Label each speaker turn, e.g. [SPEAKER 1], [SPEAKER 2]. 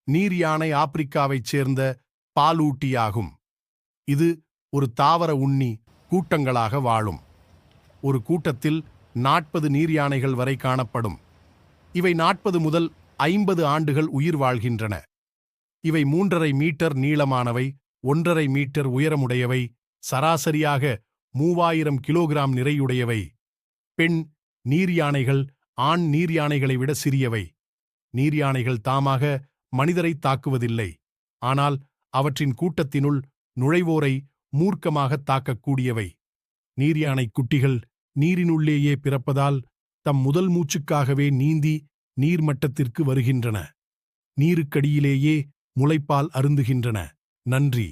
[SPEAKER 1] நீர் யானை ஆப்பிரிக்காவைச் சேர்ந்த பாலூட்டியாகும். இது ஒரு தாவர உண்ணி கூட்டங்களாக வாழும். ஒரு கூட்டத்தில் 40 நீர் யானைகள் வரை காணப்படும். இவை 40 முதல் 50 ஆண்டுகள் உயிர் வாழ்கின்றன. இவை 3.5 மீட்டர் நீளமானவை, 1.5 மீட்டர் உயரமுடையவை, சராசரியாக 3000 கிலோகிராம் நிறையுடையவை. பெண் நீர் யானைகள் ஆண் நீர் யானைகளை விட சிறியவை. நீர் யானைகள் தாமாக மனிதரை தாக்குவதில்லை, ஆனால் அவற்றின் கூட்டத்தினுள் நுழைவோரை மூர்க்கமாக தாக்கக்கூடியவை. நீர் யானை குட்டிகள் நீரினுள்ளேயே பிறப்பதால் தம் முதல் மூச்சுக்காகவே நீந்தி நீர்மட்டத்திற்கு வருகின்றன. நீருக்கடியிலேயே முளைப்பால் அருந்துகின்றன. நன்றி.